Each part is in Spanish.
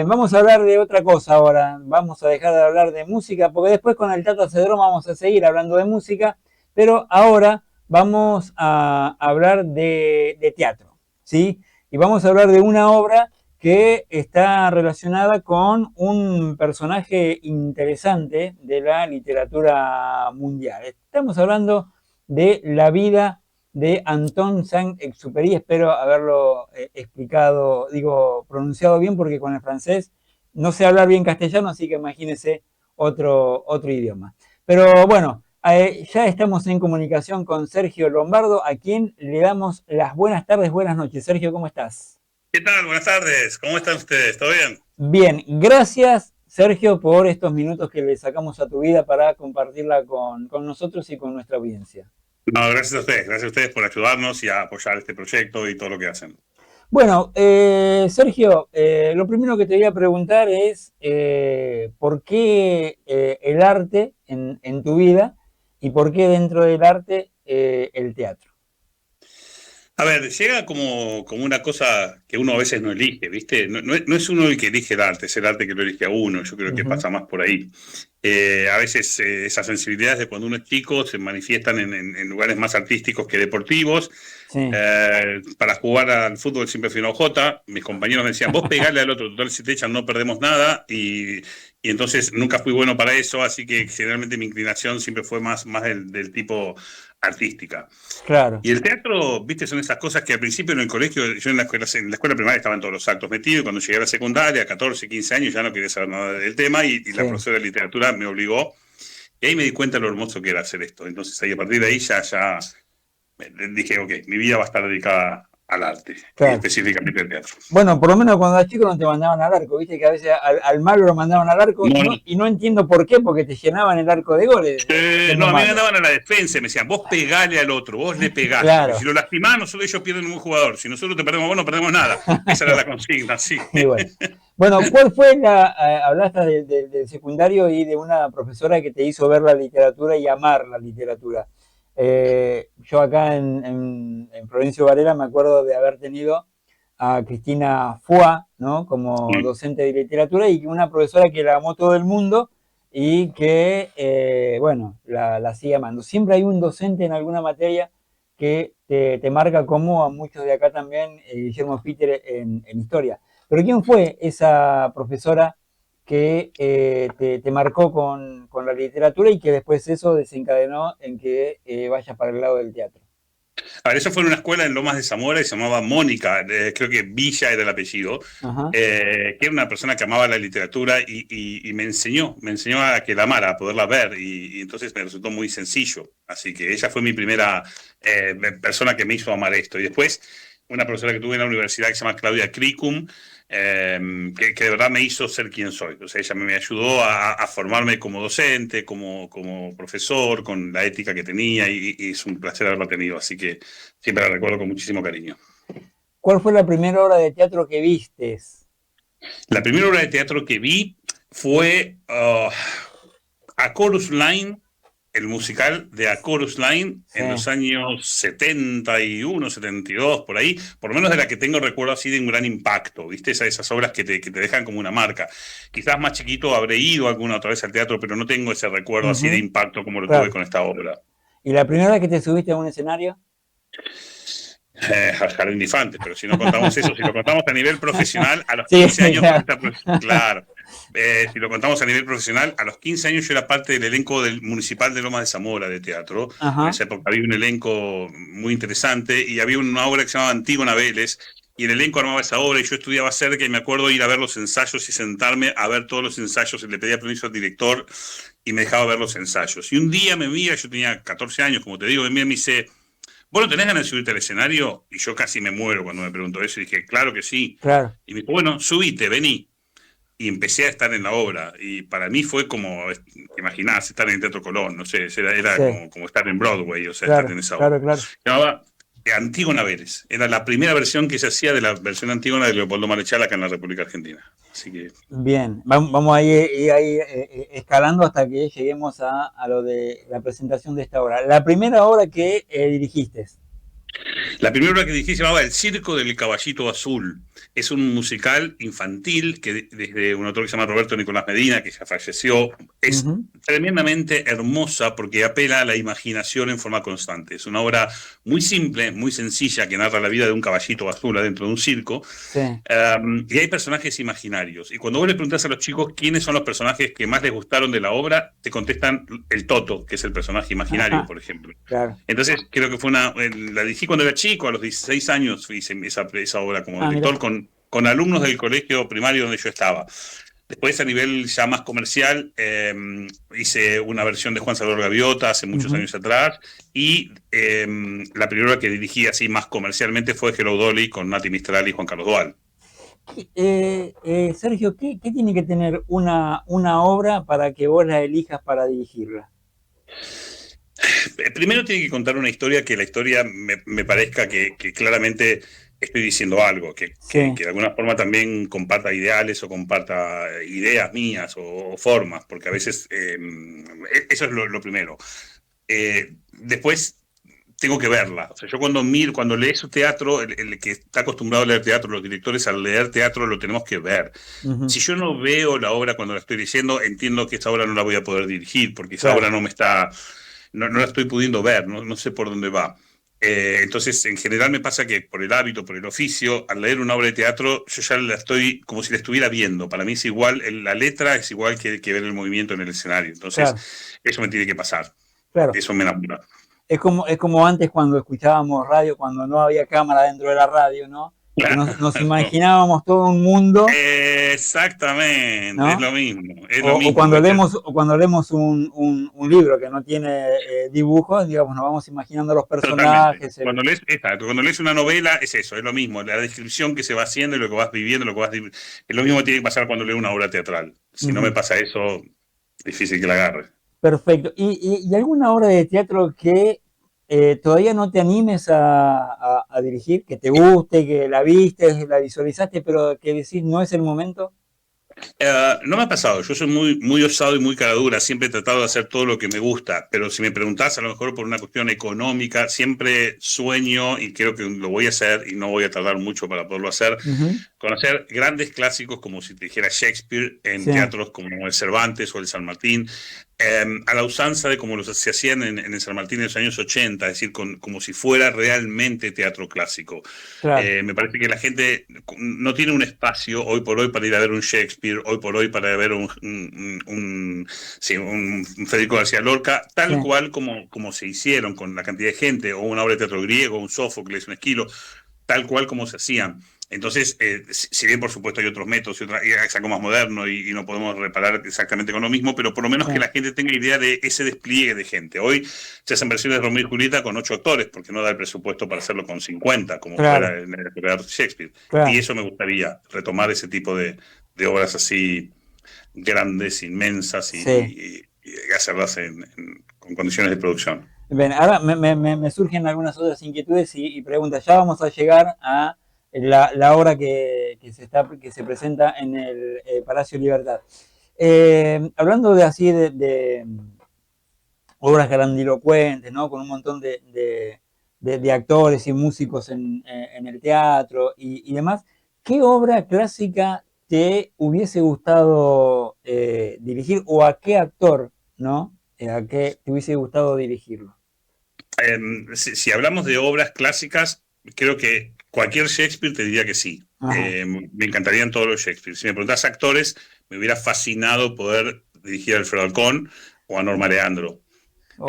Vamos a hablar de otra cosa ahora. Vamos a dejar de hablar de música, porque después con el Tato Cedrón vamos a seguir hablando de música, pero ahora vamos a hablar de teatro, ¿sí? Y vamos a hablar de una obra que está relacionada con un personaje interesante de la literatura mundial. Estamos hablando de la vida de Anton Saint-Exupéry. Espero haberlo explicado, digo, pronunciado bien, porque con el francés no sé hablar bien castellano, así que imagínense otro idioma. Pero bueno, ya estamos en comunicación con Sergio Lombardo, a quien le damos las buenas tardes, buenas noches. Sergio, ¿cómo estás? ¿Qué tal? Buenas tardes. ¿Cómo están ustedes? ¿Todo bien? Bien, gracias Sergio por estos minutos que le sacamos a tu vida para compartirla con nosotros y con nuestra audiencia. No, gracias a ustedes. Gracias a ustedes por ayudarnos y a apoyar este proyecto y todo lo que hacen. Bueno, Sergio, lo primero que te voy a preguntar es ¿por qué el arte en tu vida y por qué dentro del arte el teatro? A ver, llega como una cosa que uno a veces no elige, ¿viste? No es uno el que elige el arte, es el arte que lo elige a uno. Yo creo que Ujú. pasa más por ahí. A veces esas sensibilidades de cuando uno es chico se manifiestan en lugares más artísticos que deportivos. Sí, Para jugar al fútbol siempre fui una OJ. Mis compañeros me decían, vos pegale al otro, total si te echan no perdemos nada. Y entonces nunca fui bueno para eso, así que generalmente mi inclinación siempre fue más del tipo artística. claro. Y el teatro, viste, son esas cosas que al principio en el colegio, yo en la escuela primaria estaban todos los actos metidos, y cuando llegué a la secundaria, 14, 15 años, ya no quería saber nada del tema, y la Sí. profesora de literatura me obligó, y ahí me di cuenta de lo hermoso que era hacer esto. Entonces ahí a partir de ahí ya dije, ok, mi vida va a estar dedicada al arte, y Claro. específicamente al teatro. Bueno, por lo menos cuando eras chico no te mandaban al arco, viste que a veces al malo lo mandaban al arco No, no. y no entiendo por qué, porque te llenaban el arco de goles siendo No, a mí me malo. andaban a la defensa y me decían, vos pegale al otro, vos le pegás, porque si Claro. lo lastimás, nosotros ellos pierden un jugador, si nosotros te perdemos vos, no perdemos nada. Esa era la consigna, sí. Y bueno. Bueno, ¿cuál fue hablaste del secundario y de una profesora que te hizo ver la literatura y amar la literatura? Yo acá en Florencio Varela me acuerdo de haber tenido a Cristina Fua, ¿no? Como docente de literatura, y una profesora que la amó todo el mundo y que, bueno, la sigue amando. Siempre hay un docente en alguna materia que te marca, como a muchos de acá también, Guillermo Peter en historia. Pero ¿quién fue esa profesora que te marcó con la literatura y que después eso desencadenó en que vayas para el lado del teatro? A ver, eso fue en una escuela en Lomas de Zamora y se llamaba Mónica, creo que Villa era el apellido, Ajá. que era una persona que amaba la literatura y me enseñó a que la amara, a poderla ver, y entonces me resultó muy sencillo. Así que ella fue mi primera persona que me hizo amar esto. Y después, una profesora que tuve en la universidad que se llama Claudia Cricum, que de verdad me hizo ser quien soy. O sea, ella me ayudó a formarme como docente, como profesor, con la ética que tenía, y es un placer haberla tenido. Así que siempre la recuerdo con muchísimo cariño. ¿Cuál fue la primera obra de teatro que vistes? La primera obra de teatro que vi fue A Chorus Line, el musical de A Chorus Line Sí. en los años 71, 72, por ahí, por lo menos de la que tengo recuerdo así de un gran impacto, ¿viste? Esas obras que te dejan como una marca. Quizás más chiquito habré ido alguna otra vez al teatro, pero no tengo ese recuerdo así de Ujú. impacto como lo tuve Claro. con esta obra. ¿Y la primera vez que te subiste a un escenario? Al Jardín de Infantes, pero si no contamos eso, si lo contamos a nivel profesional, a los Sí, 15 años, claro. claro. Si lo contamos a nivel profesional, a los 15 años yo era parte del elenco del Municipal de Lomas de Zamora de teatro. En Ajá. esa época había un elenco muy interesante y había una obra que se llamaba Antígona Vélez, y el elenco armaba esa obra y yo estudiaba cerca y me acuerdo ir a ver los ensayos y sentarme a ver todos los ensayos, y le pedía permiso al director y me dejaba ver los ensayos. Y un día me mira, yo tenía 14 años, como te digo, me mira y me dice, ¿vos no tenés ganas de subirte al escenario? Y yo casi me muero cuando me preguntó eso y dije, claro que sí. Claro. Y me dijo, bueno, subite, vení. Y empecé a estar en la obra. Y para mí fue como, te imaginás, estar en el Teatro Colón, no sé, era Sí. como estar en Broadway, o sea, estar Claro, en esa obra. claro, claro. Se llamaba Antígona Vélez. Era la primera versión que se hacía de la versión Antígona de Leopoldo Marechal acá en la República Argentina. Así que Bien, vamos a ir escalando hasta que lleguemos a lo de la presentación de esta obra. La primera obra que dirigiste. La primera obra que dirigí se llamaba El Circo del Caballito Azul. Es un musical infantil que desde un autor que se llama Roberto Nicolás Medina, que ya falleció, es Ujú. tremendamente hermosa porque apela a la imaginación en forma constante. Es una obra muy simple, muy sencilla, que narra la vida de un caballito azul adentro de un circo. Sí. Y hay personajes imaginarios. Y cuando vos le preguntás a los chicos quiénes son los personajes que más les gustaron de la obra, te contestan el Toto, que es el personaje imaginario, Ajá, por ejemplo. claro. Entonces, creo que fue la dirigí cuando era chico, a los 16 años hice esa obra como Ah, mira. director con alumnos del colegio primario donde yo estaba. Después, a nivel ya más comercial, hice una versión de Juan Salvador Gaviota hace muchos Ujú. años atrás, y la primera que dirigí así más comercialmente fue Hello Dolly con Nati Mistral y Juan Carlos Dual. Sergio, ¿qué tiene que tener una obra para que vos la elijas para dirigirla? Primero tiene que contar una historia que la historia me parezca que claramente estoy diciendo algo, Sí, que de alguna forma también comparta ideales o comparta ideas mías o formas, porque a veces eso es lo primero. Después tengo que verla. O sea, yo cuando lees teatro, el que está acostumbrado a leer teatro, los directores al leer teatro lo tenemos que ver. ujú, Si yo no veo la obra cuando la estoy diciendo, entiendo que esa obra no la voy a poder dirigir, porque esa obra claro. no la estoy pudiendo ver, no sé por dónde va. Entonces, en general me pasa que por el hábito, por el oficio, al leer una obra de teatro, yo ya la estoy como si la estuviera viendo. Para mí es igual, la letra es igual que ver el movimiento en el escenario. Entonces, Claro, eso me tiene que pasar. claro. Eso me enamora. Es como antes cuando escuchábamos radio, cuando no había cámara dentro de la radio, ¿no? Que nos Claro. imaginábamos todo un mundo, Exactamente, ¿no? es O, lo o mismo. cuando leemos, o cuando leemos un libro que no tiene dibujos, digamos, nos vamos imaginando los Totalmente. personajes. Cuando lees una novela es eso, es lo mismo, la descripción que se va haciendo y lo que vas viviendo, es lo mismo que tiene que pasar cuando leo una obra teatral. Si no me Ujú. pasa eso, difícil que la agarre. Perfecto. ¿Y alguna obra de teatro que todavía no te animes a dirigir, que te guste, que la viste, la visualizaste, pero que decís no es el momento? No me ha pasado, yo soy muy osado y muy cara dura, siempre he tratado de hacer todo lo que me gusta, pero si me preguntás, a lo mejor por una cuestión económica, siempre sueño y creo que lo voy a hacer y no voy a tardar mucho para poderlo hacer, Ujú. conocer grandes clásicos como si te dijera Shakespeare en Sí, teatros como el Cervantes o el San Martín, a la usanza de como los se hacían en el San Martín en los años 80, es decir, como si fuera realmente teatro clásico. claro, Me parece que la gente no tiene un espacio hoy por hoy para ir a ver un Shakespeare, hoy por hoy para ver sí, un Federico García Lorca, sí, tal cual como se hicieron con la cantidad de gente, o una obra de teatro griego, un Sófocles, un Esquilo, tal cual como se hacían. Entonces, si bien por supuesto hay otros métodos y es algo más moderno y no podemos reparar exactamente con lo mismo, pero por lo menos sí, que la gente tenga idea de ese despliegue de gente. Hoy se hacen versiones de Romeo y Julieta con 8 actores, porque no da el presupuesto para hacerlo con 50 como claro, fuera en la época de Shakespeare. Y claro, eso me gustaría, retomar ese tipo de obras así grandes, inmensas sí. y hacerlas con condiciones de producción. Bien, ahora me surgen algunas otras inquietudes y preguntas. Ya vamos a llegar a la obra que se presenta en el Palacio Libertad. Hablando de así de obras grandilocuentes, ¿no? Con un montón de actores y músicos en el teatro y demás, ¿qué obra clásica te hubiese gustado dirigir o a qué actor, ¿no? ¿A qué te hubiese gustado dirigirlo? Si hablamos de obras clásicas, creo que cualquier Shakespeare te diría que sí. Ajá. Me encantarían todos los Shakespeare. Si me preguntás actores, me hubiera fascinado poder dirigir a Alfredo Alcón o a Norma Leandro. Oh,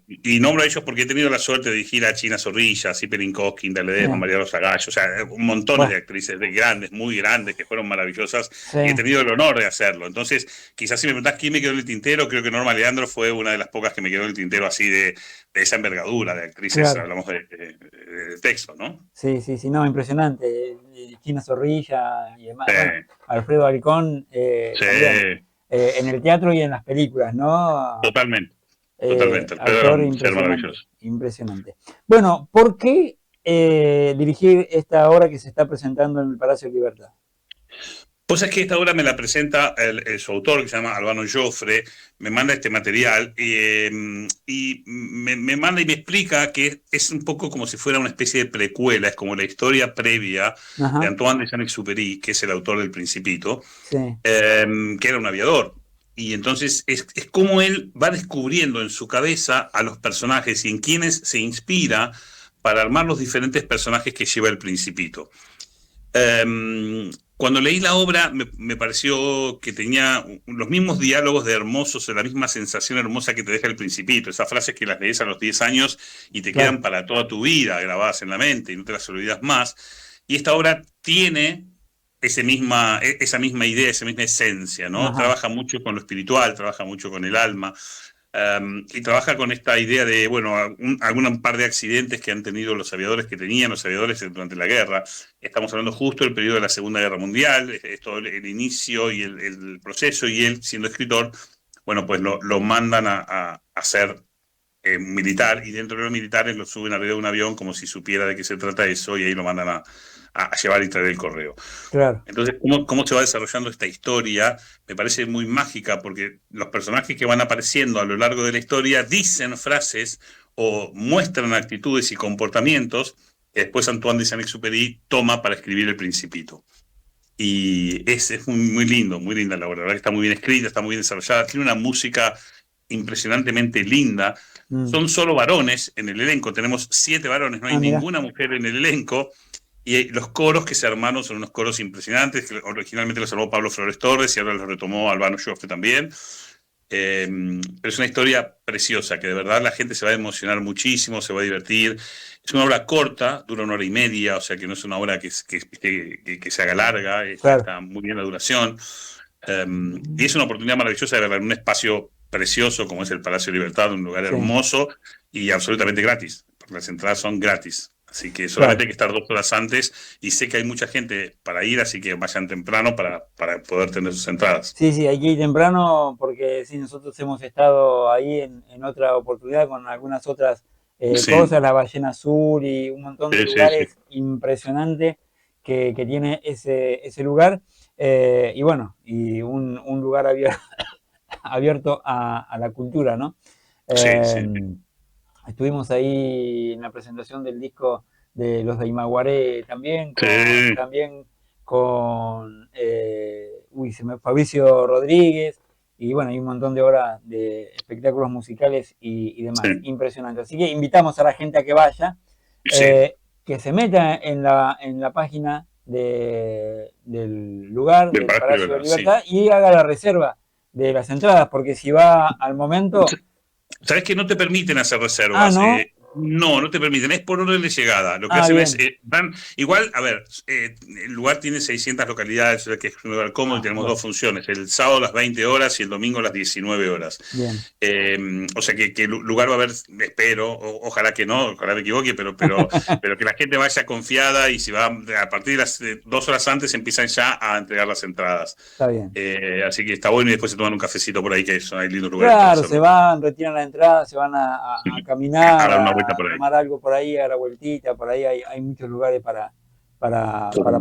Y nombro a ellos porque he tenido la suerte de dirigir a China Zorrilla, a Ciperin Cosquín, a sí. Ledesma, María Rosa Gallo, o sea, un montón de Bueno, actrices de grandes, muy grandes, que fueron maravillosas sí. y he tenido el honor de hacerlo. Entonces, quizás si me preguntás quién me quedó en el tintero, creo que Norma Leandro fue una de las pocas que me quedó en el tintero así de esa envergadura de actrices, Claro. hablamos de texto, ¿no? Sí, sí, sí, no, impresionante. China Zorrilla y demás. Sí, Bueno, Alfredo Alcón sí, también. En el teatro y en las películas, ¿no? totalmente, totalmente. Alfredo era Actor un ser impresionante, maravilloso. impresionante. Bueno, ¿por qué dirigir esta obra que se está presentando en el Palacio de Libertad? Pues es que esta obra me la presenta su autor, que se llama Albano Joffre, me manda este material y me manda y me explica que es un poco como si fuera una especie de precuela, es como la historia previa de Ajá, Antoine de Saint-Exupéry, que es el autor del Principito, sí, que era un aviador. Y entonces es como él va descubriendo en su cabeza a los personajes y en quienes se inspira para armar los diferentes personajes que lleva el Principito. Cuando leí la obra me pareció que tenía los mismos diálogos de hermosos, la misma sensación hermosa que te deja el Principito, esas frases que las lees a los 10 años y te claro, quedan para toda tu vida grabadas en la mente y no te las olvidas más. Y esta obra tiene esa misma idea, esa misma esencia, ¿no? ajá, Trabaja mucho con lo espiritual, trabaja mucho con el alma. Y trabaja con esta idea de, bueno, algún par de accidentes que han tenido los aviadores que tenían los aviadores durante la guerra. Estamos hablando justo del periodo de la Segunda Guerra Mundial, es todo el inicio y el proceso, y él, siendo escritor, bueno, pues lo mandan a ser militar, y dentro de los militares lo suben arriba de un avión como si supiera de qué se trata eso, y ahí lo mandan a llevar y traer el correo. claro. Entonces, cómo se va desarrollando esta historia me parece muy mágica porque los personajes que van apareciendo a lo largo de la historia dicen frases o muestran actitudes y comportamientos que después Antoine de Saint-Exupéry toma para escribir El Principito. Y es muy lindo, muy linda la obra. La verdad que está muy bien escrita, está muy bien desarrollada, tiene una música impresionantemente linda. Mm. Son solo varones en el elenco, tenemos 7 varones, no hay Ah, mira, ninguna mujer en el elenco. Y los coros que se armaron son unos coros impresionantes, que originalmente los armó Pablo Flores Torres y ahora los retomó Albano Joffre también. Pero es una historia preciosa, que de verdad la gente se va a emocionar muchísimo, se va a divertir. Es una obra corta, dura 1 hora y media, o sea que no es una obra que se haga larga, claro. está muy bien la duración. Y es una oportunidad maravillosa de verla en un espacio precioso como es el Palacio de Libertad, un lugar Sí, hermoso y absolutamente gratis. Las entradas son gratis. Así que solamente claro. hay que estar 2 horas antes y sé que hay mucha gente para ir, así que vayan temprano para poder tener sus entradas. Sí, sí, hay que ir temprano porque sí, nosotros hemos estado ahí en otra oportunidad con algunas otras Sí, cosas, la ballena azul y un montón de sí, sí, sí. lugares impresionantes que tiene ese lugar. Y bueno, y un lugar abierto, abierto a la cultura, ¿no? Sí, Eh, sí, Estuvimos ahí en la presentación del disco de los de Imaguaré también, sí, Fabricio Rodríguez, y bueno, hay un montón de horas de espectáculos musicales y demás. sí, Impresionante. Así que invitamos a la gente a que vaya, sí, que se meta en la página del lugar, del del Palacio de Palacio de Libertad, sí. Libertad, y haga la reserva de las entradas, porque si va al momento, ¿Sabes que no te permiten hacer ah, reservas? no, No, no te permiten, es por orden de llegada. Lo que ah, hacen es, bien. igual, a ver, el lugar tiene 600 localidades, o sea que es un lugar cómodo y Ah, tenemos bueno, 2 funciones, el sábado a las 20 horas y el domingo a las 19 horas. bien. O sea que lugar va a haber, espero, ojalá que no, ojalá me equivoque, pero que la gente vaya confiada y si va a partir de las 2 horas antes empiezan ya a entregar las entradas. Está bien. Así que está bueno y después se toman un cafecito por ahí, que hay lindos lugares para Claro, se hacerlo. van, retiran la entrada, se van a A caminar, dar una vuelta a por ahí. tomar algo por ahí, a la vueltita, por ahí hay muchos lugares para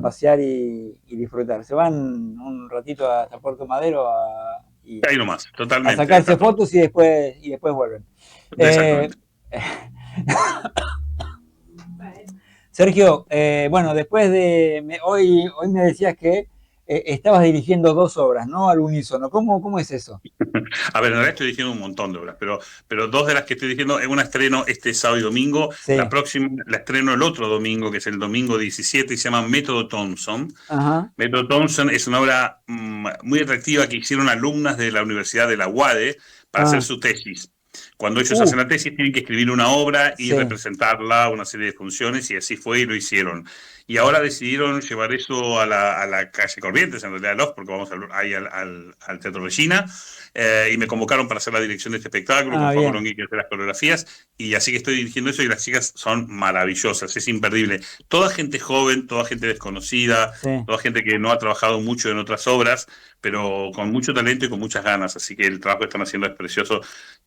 pasear y disfrutar. Se van un ratito hasta Puerto Madero Ahí nomás, a totalmente, sacarse está todo. fotos y después vuelven. Eh, Exactamente. Sergio, bueno, hoy me decías que estabas dirigiendo 2 obras, ¿no? Al unísono. ¿Cómo es eso? A ver, en realidad estoy diciendo un montón de obras, pero 2 de las que estoy diciendo, una estreno este sábado y domingo, la Sí, próxima la estreno el otro domingo, que es el domingo 17, y se llama Método Thompson. ajá. Método Thompson es una obra muy atractiva que hicieron alumnas de la Universidad de la UADE para hacer Ah, su tesis. Cuando ellos hacen la tesis tienen que escribir una obra y sí. representarla, una serie de funciones, y así fue y lo hicieron. Y ahora decidieron llevar eso a la calle Corrientes, en realidad, porque vamos ahí al Teatro Regina, y me convocaron para hacer la dirección de este espectáculo con Ah, Juan bien. Colón, que hace las coreografías, y así que estoy dirigiendo eso y las chicas son maravillosas, es imperdible. Toda gente joven, toda gente desconocida, Sí. toda gente que no ha trabajado mucho en otras obras, pero con mucho talento y con muchas ganas, así que el trabajo que están haciendo es precioso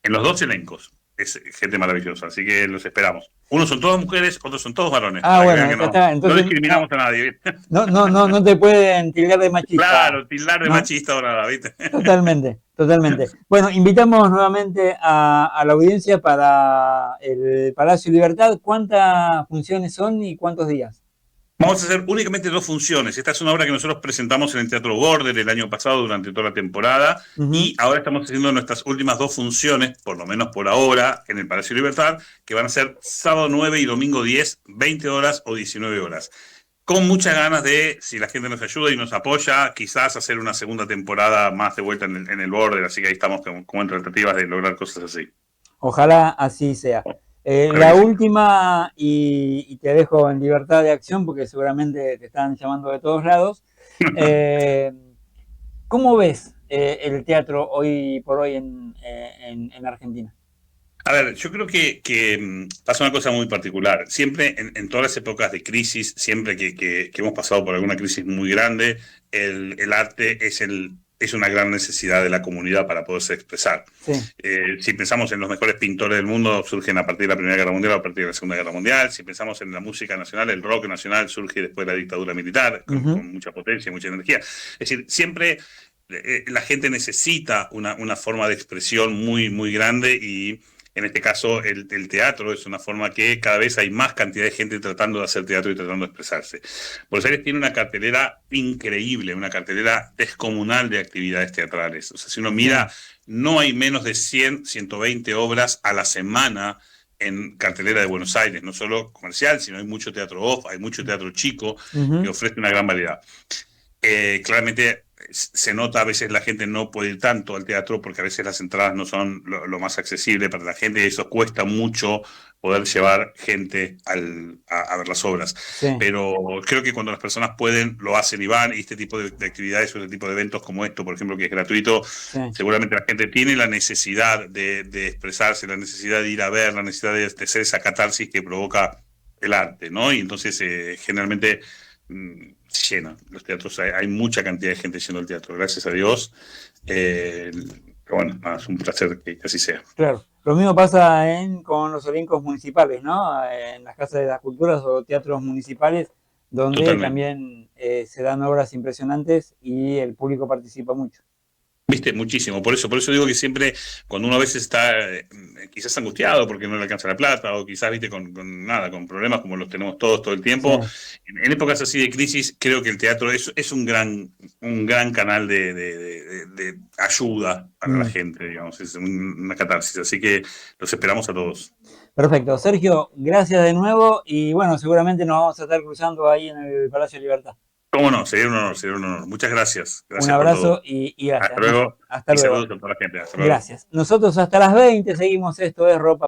en los 2 elencos. es gente maravillosa, así que los esperamos. Unos son todas mujeres, otros son todos varones, Ah, para que bueno, vean que ya está. no Entonces, discriminamos a nadie. no te pueden tildar de machista, Claro, tildar de ¿no? machista o nada, ¿viste? Totalmente, totalmente. Bueno, invitamos nuevamente a la audiencia para el Palacio Libertad. ¿Cuántas funciones son y cuántos días? Vamos a hacer únicamente 2 funciones. Esta es una obra que nosotros presentamos en el Teatro Border el año pasado durante toda la temporada y ahora estamos haciendo nuestras últimas 2 funciones, por lo menos por ahora, en el Palacio Libertad, que van a ser sábado 9 y domingo 10, 20 horas o 19 horas. Con muchas ganas de, si la gente nos ayuda y nos apoya, quizás hacer una segunda temporada más de vuelta en el Border, así que ahí estamos como en tratativas de lograr cosas así. Ojalá así sea. Ojalá La que sí. última, y te dejo en libertad de acción porque seguramente te están llamando de todos lados. ¿Cómo ves el teatro hoy por hoy en Argentina? A ver, yo creo que pasa una cosa muy particular. Siempre, en todas las épocas de crisis, siempre que hemos pasado por alguna crisis muy grande, el arte es una gran necesidad de la comunidad para poderse expresar. Sí. Si pensamos en los mejores pintores del mundo, surgen a partir de la Primera Guerra Mundial o a partir de la Segunda Guerra Mundial. Si pensamos en la música nacional, el rock nacional surge después de la dictadura militar, con mucha potencia, mucha energía. Es decir, siempre la gente necesita una forma de expresión muy, muy grande y en este caso el teatro es una forma que cada vez hay más cantidad de gente tratando de hacer teatro y tratando de expresarse. Buenos Aires tiene una cartelera increíble, una cartelera descomunal de actividades teatrales. O sea, si uno mira, no hay menos de 100, 120 obras a la semana en cartelera de Buenos Aires, no solo comercial, sino hay mucho teatro off, hay mucho teatro chico que ofrece una gran variedad. Claramente se nota a veces la gente no puede ir tanto al teatro porque a veces las entradas no son lo más accesible para la gente y eso cuesta mucho poder llevar gente a ver las obras. Sí. Pero creo que cuando las personas pueden, lo hacen y van, y este tipo de actividades o este tipo de eventos como esto, por ejemplo, que es gratuito, seguramente la gente tiene la necesidad de expresarse, la necesidad de ir a ver, la necesidad de hacer esa catarsis que provoca el arte, ¿no? Y entonces generalmente llena los teatros, hay mucha cantidad de gente yendo al teatro, gracias a Dios. Pero bueno, es un placer que así sea. Claro, lo mismo pasa con los elencos municipales, ¿no? En las casas de las culturas o teatros municipales, donde Totalmente. también se dan obras impresionantes y el público participa mucho. Viste, muchísimo. Por eso digo que siempre, cuando uno a veces está quizás angustiado porque no le alcanza la plata, o quizás, viste, con problemas como los tenemos todos todo el tiempo, en épocas así de crisis, creo que el teatro es un gran canal de ayuda para la gente, digamos, es una catarsis. Así que los esperamos a todos. Perfecto. Sergio, gracias de nuevo y bueno, seguramente nos vamos a estar cruzando ahí en el Palacio de Libertad. ¿Cómo no? Sería un honor, sería un honor. Muchas gracias. Un Gracias por abrazo todo. y gracias. Hasta luego. Hasta Y luego. saludos a toda la gente. Hasta luego. Gracias. Nosotros hasta las 20 seguimos. Esto es Ropa.